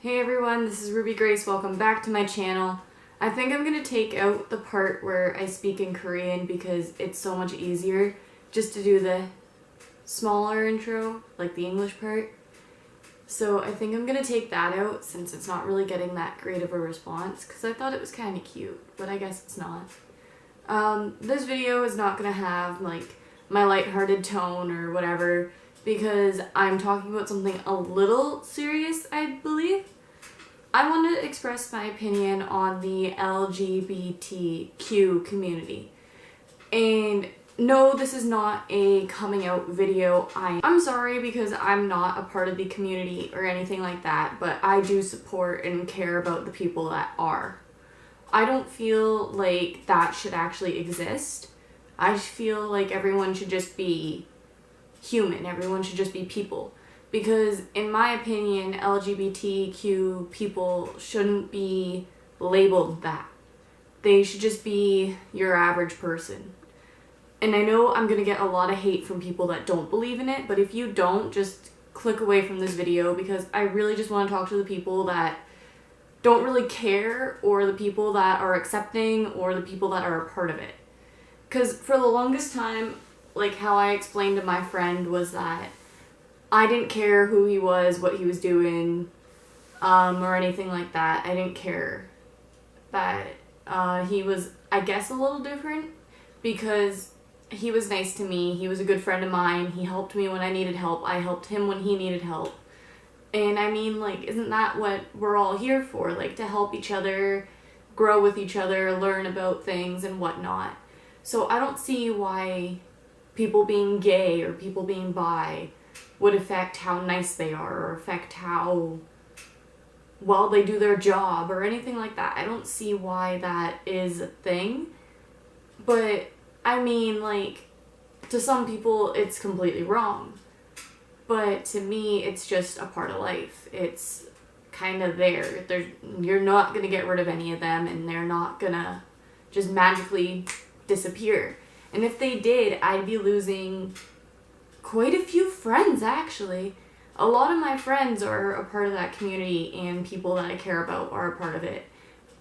Hey everyone, this is Ruby Grace. Welcome back to my channel. I think I'm going to take out the part where I speak in Korean because it's so much easier just to do the smaller intro, like the English part. So I think I'm going to take that out since it's not really getting that great of a response because I thought it was kind of cute, but I guess it's not. This video is not going to have like my lighthearted tone or whatever because I'm talking about something a little serious, I believe. I want to express my opinion on the LGBTQ community. And no, this is not a coming out video. I'm sorry because I'm not a part of the community or anything like that, but I do support and care about the people that are. I don't feel like that should actually exist. I feel like everyone should just be human. Everyone should just be people. Because in my opinion, LGBTQ people shouldn't be labeled that. They should just be your average person. And I know I'm going to get a lot of hate from people that don't believe in it, but if you don't, just click away from this video because I really just want to talk to the people that don't really care, or the people that are accepting, or the people that are a part of it. Because for the longest time, like how I explained to my friend was that I didn't care who he was, what he was doing, or anything like that. I didn't care that he was, I guess, a little different because he was nice to me. He was a good friend of mine. He helped me when I needed help. I helped him when he needed help. And I mean, like, isn't that what we're all here for? Like, to help each other, grow with each other, learn about things and whatnot. So I don't see why people being gay or people being bi would affect how nice they are or affect how well they do their job or anything like that. I don't see why that is a thing. But, I mean, like, to some people it's completely wrong. But to me, it's just a part of life. It's kind of there. You're not going to get rid of any of them, and they're not going to just magically disappear. And if they did, I'd be losing quite a few friends, actually. A lot of my friends are a part of that community, and people that I care about are a part of it.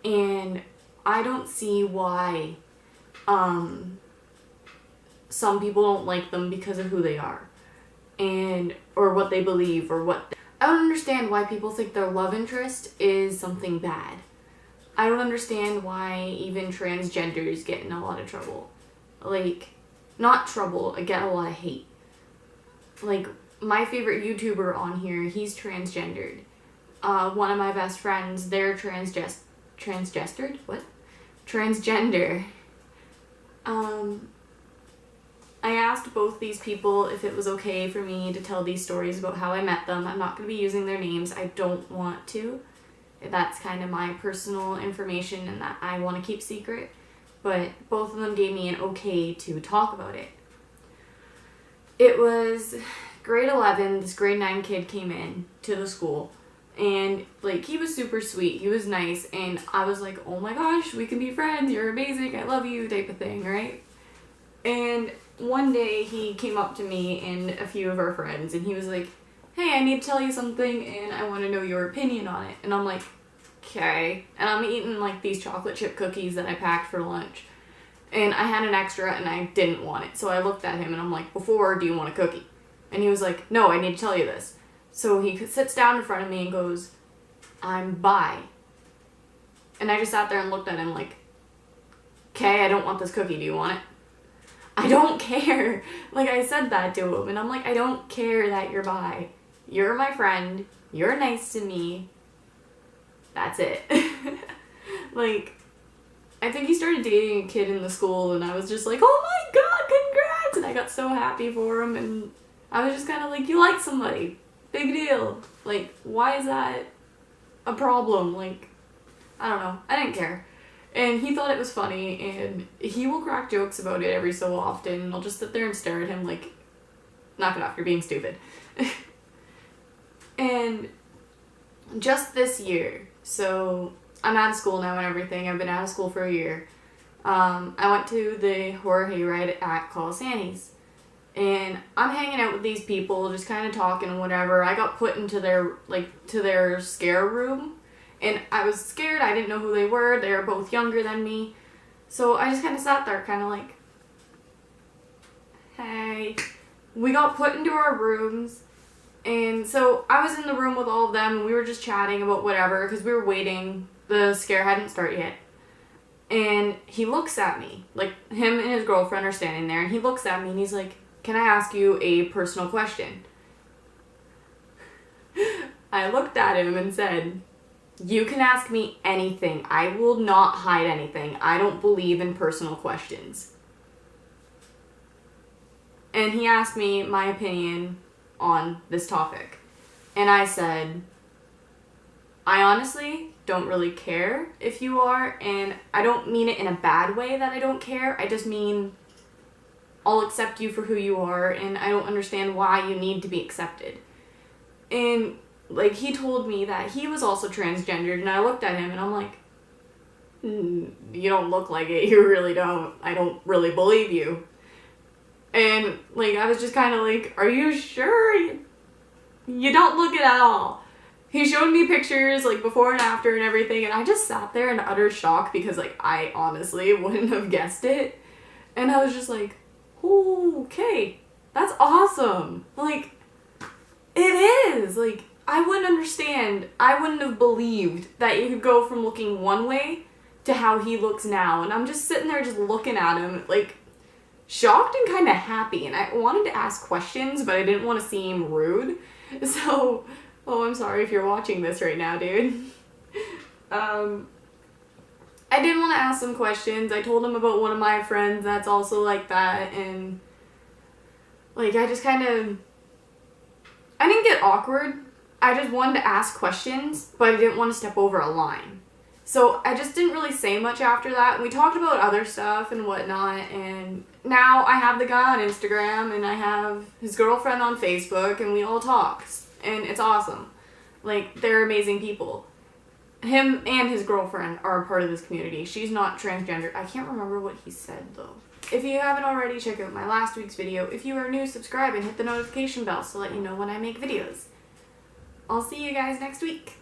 And I don't see why some people don't like them because of who they are. Or what they believe, or what I don't understand why people think their love interest is something bad. I don't understand why even transgenders get in a lot of trouble. Like, not trouble, I get a lot of hate. Like, my favorite YouTuber on here, he's transgendered. One of my best friends, they're transgender. I asked both these people if it was okay for me to tell these stories about how I met them. I'm not going to be using their names. I don't want to. That's kind of my personal information and that I want to keep secret. But both of them gave me an okay to talk about it. It was grade 11. This grade 9 kid came in to the school. And, like, he was super sweet. He was nice. And I was like, oh my gosh, we can be friends. You're amazing. I love you type of thing, right? And one day he came up to me and a few of our friends and he was like, hey, I need to tell you something and I want to know your opinion on it. And I'm like, okay. And I'm eating like these chocolate chip cookies that I packed for lunch. And I had an extra and I didn't want it. So I looked at him and I'm like, before, do you want a cookie? And he was like, no, I need to tell you this. So he sits down in front of me and goes, I'm bi. And I just sat there and looked at him like, okay, I don't want this cookie. Do you want it? I don't care. Like, I said that to him, and I'm like, I don't care that you're bi. You're my friend. You're nice to me. That's it. Like, I think he started dating a kid in the school, and I was just like, oh my god, congrats! And I got so happy for him, and I was just kind of like, you like somebody. Big deal. Like, why is that a problem? Like, I don't know. I didn't care. And he thought it was funny, and he will crack jokes about it every so often, and I'll just sit there and stare at him like, knock it off, you're being stupid. And just this year, so I'm out of school now and everything, I've been out of school for a year, I went to the horror hayride at Colisantes, And I'm hanging out with these people, just kind of talking and whatever. I got put into their scare room. And I was scared. I didn't know who they were. They were both younger than me. So I just kind of sat there kind of like, hey. We got put into our rooms. And so I was in the room with all of them. And we were just chatting about whatever because we were waiting. The scare hadn't started yet. And he looks at me. Like, him and his girlfriend are standing there. And he looks at me and he's like, can I ask you a personal question? I looked at him and said, you can ask me anything. I will not hide anything. I don't believe in personal questions. And he asked me my opinion on this topic. And I said, I honestly don't really care if you are, and I don't mean it in a bad way that I don't care. I just mean I'll accept you for who you are, and I don't understand why you need to be accepted. And, like, he told me that he was also transgendered, and I looked at him, and I'm like, you don't look like it. You really don't. I don't really believe you. And, like, I was just kind of like, are you sure? You don't look it at all. He showed me pictures, like, before and after and everything, and I just sat there in utter shock because, like, I honestly wouldn't have guessed it. And I was just like, okay, that's awesome. Like, it is. Like, I wouldn't understand. I wouldn't have believed that you could go from looking one way to how he looks now. And I'm just sitting there just looking at him, like, shocked and kind of happy. And I wanted to ask questions, but I didn't want to seem rude. So, I'm sorry if you're watching this right now, dude. I did want to ask some questions. I told him about one of my friends that's also like that, and, like, I just kind of, I didn't get awkward. I just wanted to ask questions, but I didn't want to step over a line. So I just didn't really say much after that. We talked about other stuff and whatnot, and now I have the guy on Instagram, and I have his girlfriend on Facebook, and we all talk, and it's awesome. Like, they're amazing people. Him and his girlfriend are a part of this community. She's not transgender. I can't remember what he said, though. If you haven't already, check out my last week's video. If you are new, subscribe and hit the notification bell to let you know when I make videos. I'll see you guys next week.